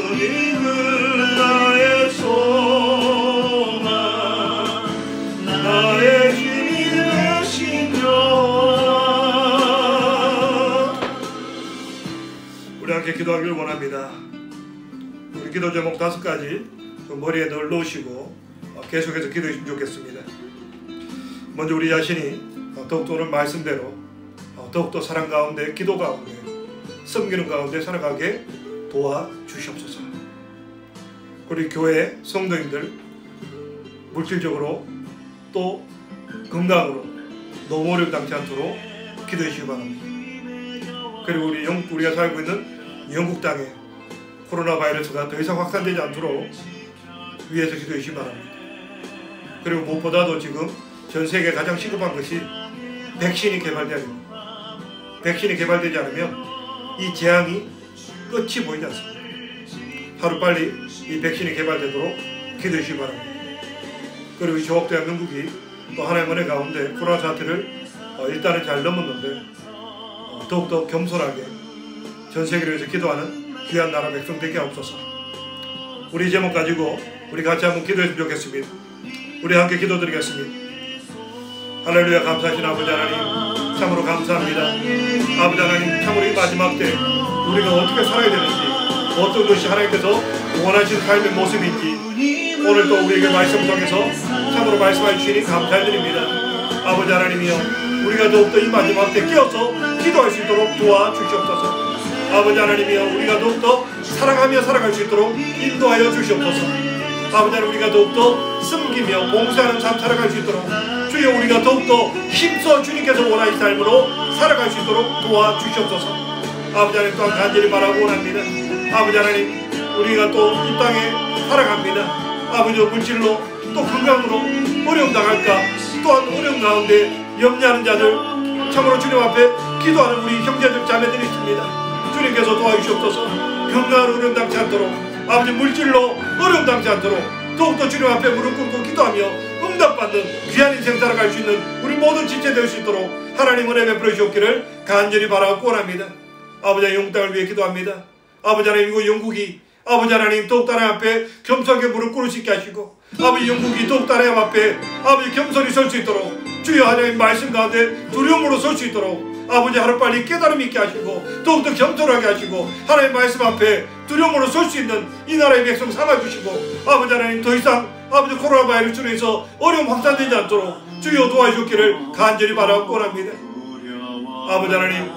주님은 나의 소망, 나의 힘이 되신 여호와. 우리 함께 기도하기를 원합니다. 우리 기도 제목 5가지 머리에 늘 놓으시고 계속해서 기도했으면 좋겠습니다. 먼저 우리 자신이 더욱더 오늘 말씀대로 더욱더 사랑 가운데 기도 가운데 섬기는 가운데 살아가게 도와주시옵소서. 우리 교회 성도님들 물질적으로 또 건강으로 너무 어렵지 않도록 기도해 주시기 바랍니다. 그리고 우리가 살고 있는 영국 땅에 코로나 바이러스가 더 이상 확산되지 않도록 위에서 기도해 주시기 바랍니다. 그리고 무엇보다도 지금 전 세계 가장 시급한 것이 백신이 개발되어야 됩니다. 백신이 개발되지 않으면 이 재앙이 끝이 보이지 않습니다. 하루빨리 이 백신이 개발되도록 기도해 주시기 바랍니다. 그리고 이 조국 대한민국이 또 하나님의 은혜 가운데 코로나 사태를 일단은 잘 넘었는데 더욱더 겸손하게 전 세계를 위해서 기도하는 귀한 나라 백성 되게 하옵소서. 우리 제목 가지고 우리 같이 한번 기도했으면 좋겠습니다. 우리 함께 기도드리겠습니다. 할렐루야. 감사하신 아버지 하나님, 참으로 감사합니다. 아버지 하나님, 참으로 이 마지막 때 우리가 어떻게 살아야 되는지, 어떤 것이 하나님께서 원하시는 삶의 모습인지 오늘 또 우리에게 말씀 통해서 참으로 말씀해 주시니 감사드립니다. 아버지 하나님이여, 우리가 더욱더 이 마지막 때 깨어서 기도할 수 있도록 도와주시옵소서. 아버지 하나님이여, 우리가 더욱더 사랑하며 살아갈 수 있도록 인도하여 주시옵소서. 아버지 하나님, 우리가 더욱더 섬기며 봉사하는 삶 살아갈 수 있도록 주여, 우리가 더욱더 힘써 주님께서 원하신 삶으로 살아갈 수 있도록 도와주시옵소서. 아버지 하나님, 또한 간절히 바라고 원합니다. 아버지 하나님, 우리가 또 이 땅에 살아갑니다. 아버지, 물질로 또 건강으로 어려움 당할까, 또한 어려움 가운데 염려하는 자들, 참으로 주님 앞에 기도하는 우리 형제들 자매들이 있습니다. 주님께서 도와주시옵소서. 건강으로 어려움 당치 않도록, 아버지 물질로 어려움 당치 않도록 더욱더 주님 앞에 무릎 꿇고 기도하며 응답받는 귀한 인생 살아갈 수 있는 우리 모든 지체 될 수 있도록 하나님 은혜 베풀어 주옵기를 간절히 바라고 원합니다. 아버지, 영국 땅을 위해 기도합니다. 아버지 하나님, 이곳 영국이 아버지 하나님 더욱더 하나님 앞에 겸손하게 무릎 꿇을 수 있게 하시고, 아버지 영국이 더욱더 하나님 앞에 아버지 겸손히 설 수 있도록, 주여 하나님 말씀 가운데 두려움으로 설 수 있도록 아버지 하루빨리 깨달음이 있게 하시고, 더욱더 겸손하게 하시고, 하나님 말씀 앞에 두려움으로 설 수 있는 이 나라의 백성 삼아주시고, 아버지 하나님 더 이상 아버지 코로나 바이러스로 인해서 어려움 확산되지 않도록 주여 도와주시기를 간절히 바라고 원합니다. 아버지 하나님,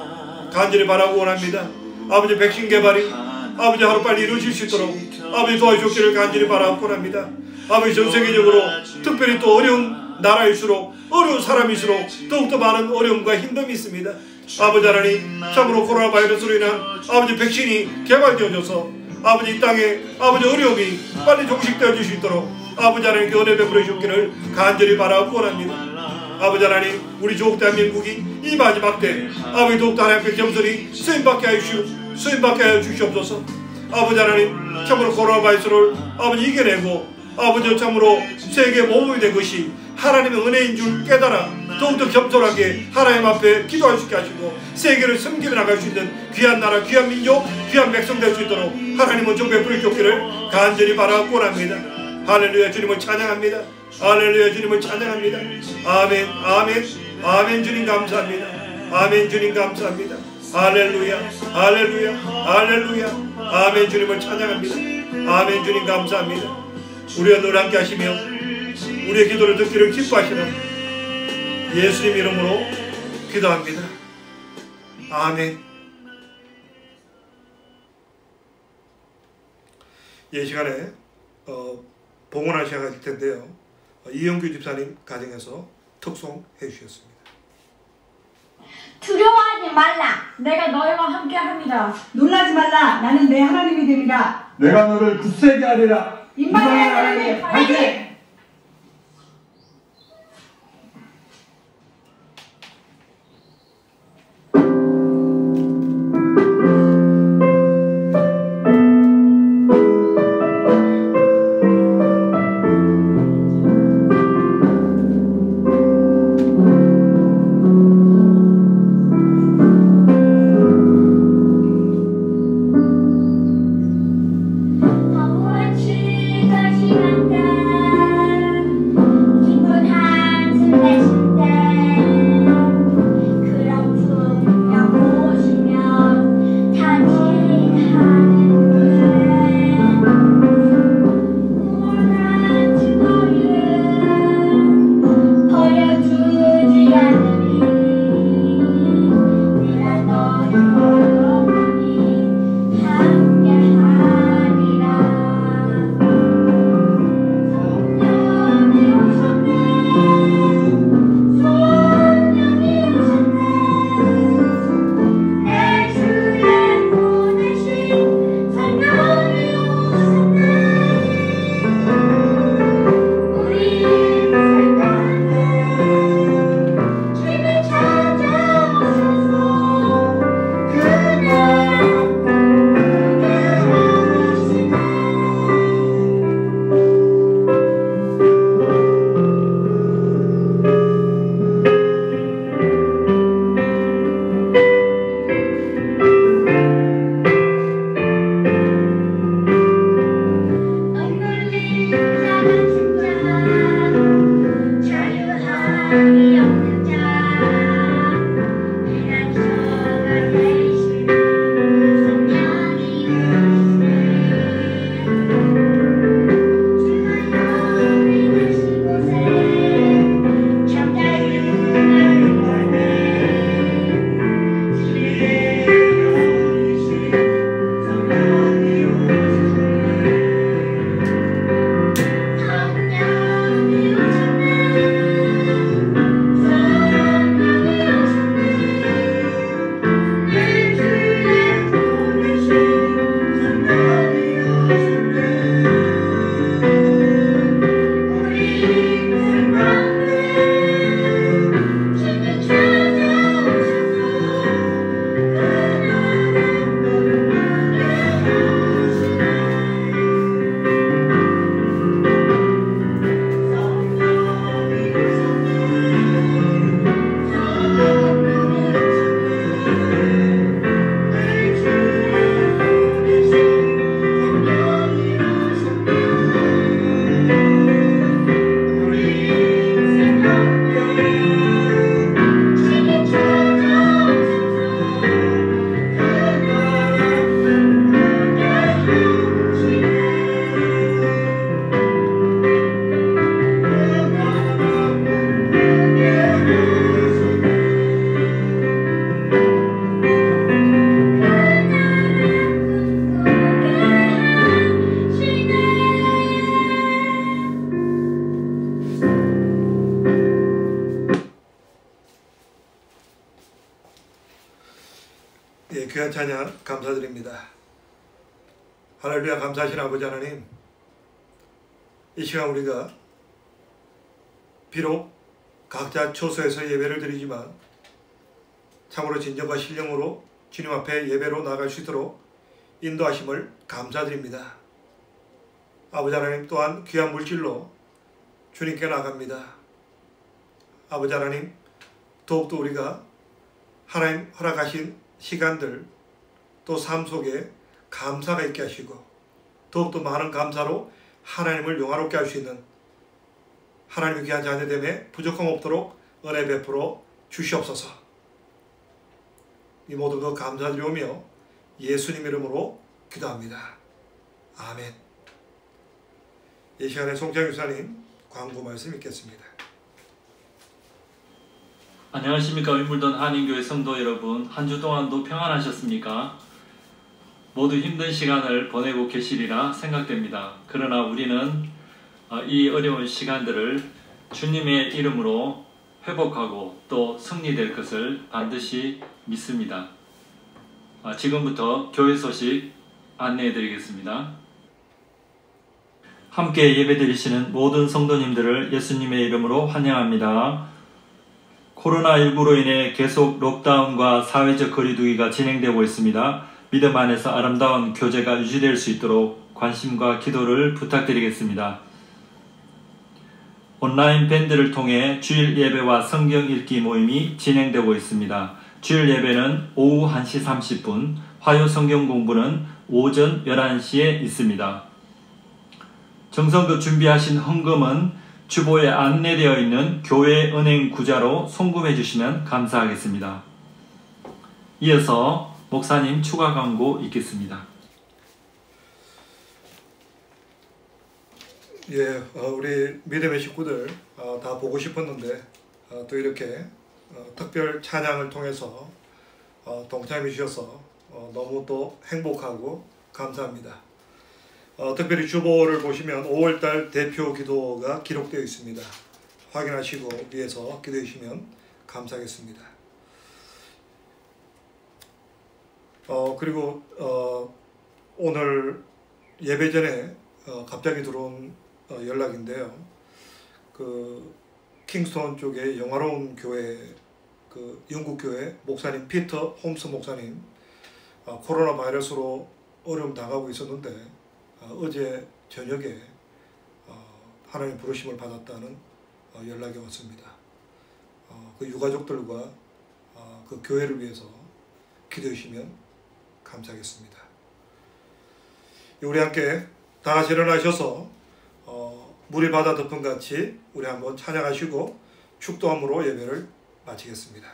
간절히 바라고 원합니다. 아버지 백신 개발이 아버지 하루빨리 이루어질 수 있도록 아버지 도와주시기를 간절히 바라고 원합니다. 아버지 전 세계적으로 특별히 또 어려운 나라일수록, 어려운 사람일수록 더욱더 많은 어려움과 힘듦이 있습니다. 아버지 하나님, 참으로 코로나 바이러스로 인한 아버지 백신이 개발되어져서 아버지 이 땅에 아버지 어려움이 빨리 종식되어질 수 있도록 아버지 하나님께 은혜 베풀어 주시기를 간절히 바라고 원합니다. 아버지 하나님, 우리 조국 대한민국이 이 마지막 때 아버지 더욱더 하나님 앞에 겸손히 쓰임받게 하여 주시옵소서. 아버지 하나님, 참으로 코로나 바이러스를 아버지 이겨내고 아버지 참으로 세계 모범이 된 것이 하나님의 은혜인 줄 깨달아 더욱더 겸손하게 하나님 앞에 기도할 수 있게 하시고, 세계를 섬기며 나갈 수 있는 귀한 나라, 귀한 민족, 귀한 백성 될 수 있도록 하나님은 좀 베풀어 주시기를 간절히 바라고 원합니다. 할렐루야, 주님을 찬양합니다. 할렐루야, 주님을 찬양합니다. 아멘, 아멘, 아멘. 주님 감사합니다. 아멘, 주님 감사합니다. 할렐루야, 할렐루야, 할렐루야. 아멘, 주님을 찬양합니다. 아멘, 주님 감사합니다. 우리가 늘 함께 하시며 우리의 기도를 듣기를 기뻐하시는 예수님 이름으로 기도합니다. 아멘. 이 시간에 봉헌할 시간이 될 텐데요. 이영규 집사님 가정에서 특송해 주셨습니다. 두려워하지 말라. 내가 너희와 함께합니다. 놀라지 말라. 나는 내 하나님이 됩니다. 내가 너를 굳세게 하리라. 임마누엘 하나님 화이팅! 바보같이 다시 한다. 귀한 찬양 감사드립니다. 할렐루야. 감사하신 아버지 하나님, 이 시간 우리가 비록 각자 처소에서 예배를 드리지만 참으로 진정과 신령으로 주님 앞에 예배로 나아갈 수 있도록 인도하심을 감사드립니다. 아버지 하나님, 또한 귀한 물질로 주님께 나갑니다. 아버지 하나님, 더욱더 우리가 하나님 허락하신 시간들, 또 삶 속에 감사가 있게 하시고 더욱더 많은 감사로 하나님을 영화롭게 할 수 있는 하나님의 귀한 자녀됨에 부족함 없도록 은혜 베풀어 주시옵소서. 이 모든 것 감사드리오며 예수님 이름으로 기도합니다. 아멘. 이 시간에 송창 교사님 광고 말씀 읽겠습니다. 안녕하십니까. 위물던 한인교회 성도 여러분, 한 주 동안도 평안하셨습니까? 모두 힘든 시간을 보내고 계시리라 생각됩니다. 그러나 우리는 이 어려운 시간들을 주님의 이름으로 회복하고 또 승리될 것을 반드시 믿습니다. 지금부터 교회 소식 안내해 드리겠습니다. 함께 예배드리시는 모든 성도님들을 예수님의 이름으로 환영합니다. 코로나19로 인해 계속 록다운과 사회적 거리두기가 진행되고 있습니다. 믿음 안에서 아름다운 교제가 유지될 수 있도록 관심과 기도를 부탁드리겠습니다. 온라인 밴드를 통해 주일 예배와 성경 읽기 모임이 진행되고 있습니다. 주일 예배는 오후 1시 30분, 화요 성경 공부는 오전 11시에 있습니다. 정성껏 준비하신 헌금은 주보에 안내되어 있는 교회 은행 구자로 송금해 주시면 감사하겠습니다. 이어서 목사님 추가 광고 있겠습니다. 예, 우리 믿음의 식구들 다 보고 싶었는데 또 이렇게 특별 찬양을 통해서 동참해 주셔서 너무 또 행복하고 감사합니다. 특별히 주보를 보시면 5월달 대표 기도가 기록되어 있습니다. 확인하시고 위에서 기도해 주시면 감사하겠습니다. 그리고 오늘 예배 전에 갑자기 들어온 연락인데요. 그 킹스톤 쪽에 영화로운 교회, 그 영국 교회 목사님 피터 홈스 목사님 코로나 바이러스로 어려움 당하고 있었는데 어제 저녁에 하나님 부르심을 받았다는 연락이 왔습니다. 그 유가족들과 그 교회를 위해서 기도해 주시면 감사하겠습니다. 우리 함께 다 같이 일어나셔서 물이 바다 덮음같이 우리 한번 찬양하시고 축도함으로 예배를 마치겠습니다.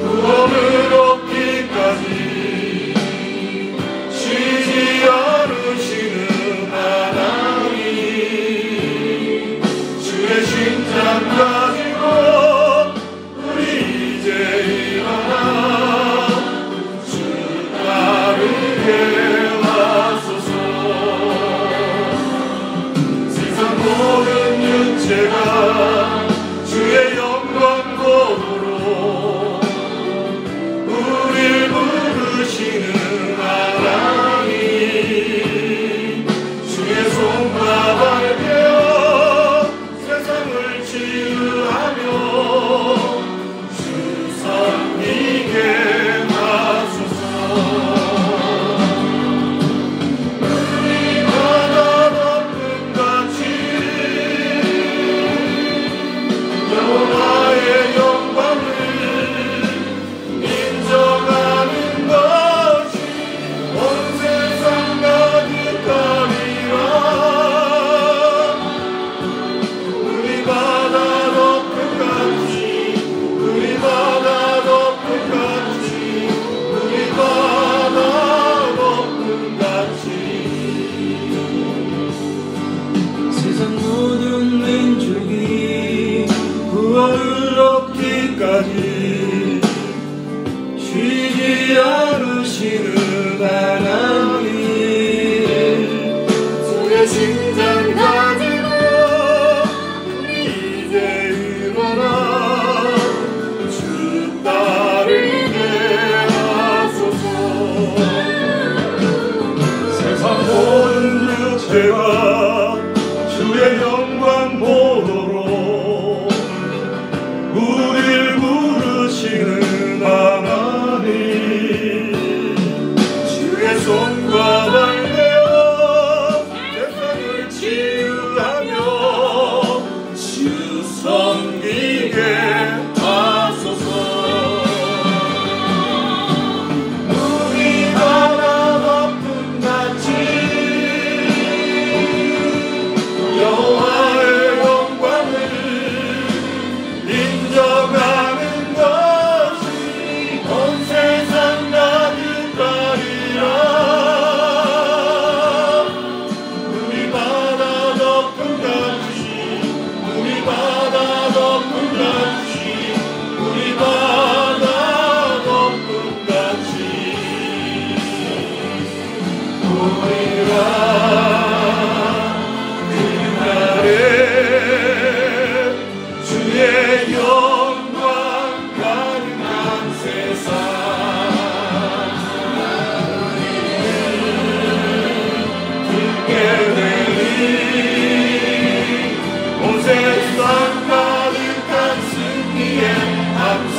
구원을 얻기까지 쉬지 않으시는 하나님, 주의 심장 가지고 우리 이제 일어나 주 따르게 하소서. 세상 모든 육체가 주의 영광 보도록 우릴 부르시는 하나님, 주의 손과 발 베어 세상을 치유하며 주 섬기게 하소서. 우리 바다 덮음같이 여호와의 영광을 인정하는 것이 온 세상 가득하리라. 우리 바다 덮음같이, 우리 바다 덮음같이, 우리 바다 덮음같이 세상 모든 민족이 구원을 얻기까지 쉬지 않으시는 하나님, 주의 손과 발 내어 세상을 치유하며 주 섬기게 하소서. 우리 바다 높은 같이 여호와의 영광을 인정하는 것이 온 세상 가득하리라. 우리 바다 높은 같이 우리 바다 높은 같이 우리 바다 높은 같이 우리가 주의 영광 가득한 세상 듣게 되리. 온 세상 가득한 승리의 함성.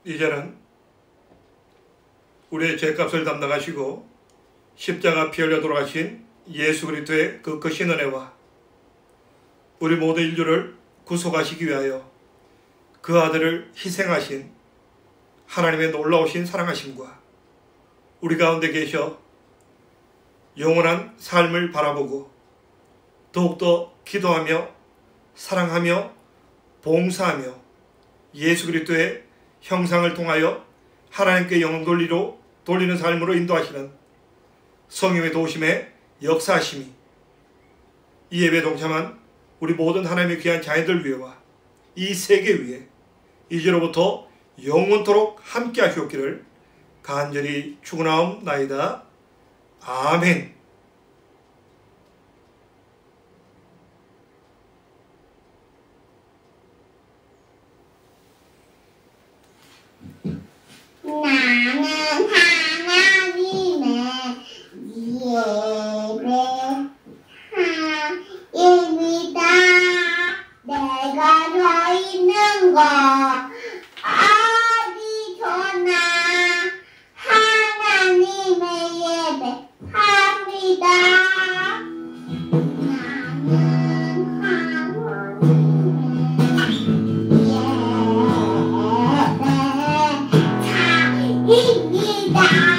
이제는 우리의 죄값을 담당하시고 십자가 피 흘려 돌아가신 예수 그리스도의 그 크신 은혜와 우리 모든 인류를 구속하시기 위하여 그 아들을 희생하신 하나님의 놀라우신 사랑하심과 우리 가운데 계셔 영원한 삶을 바라보고 더욱더 기도하며 사랑하며 봉사하며 예수 그리스도의 형상을 통하여 하나님께 영광 돌리는 삶으로 인도하시는 성령의 도우심에 역사하심이 이 예배에 동참한 우리 모든 하나님의 귀한 자녀들 위에와 이 세계 위에 이제로부터 영원토록 함께 하시옵기를 간절히 축원하옵나이다. 아멘. 나는 하나님의 예배합니다. 내가 서 있는 곳 어디서나 하나님의 예배합니다. 나는 하나님의 예배자입니다.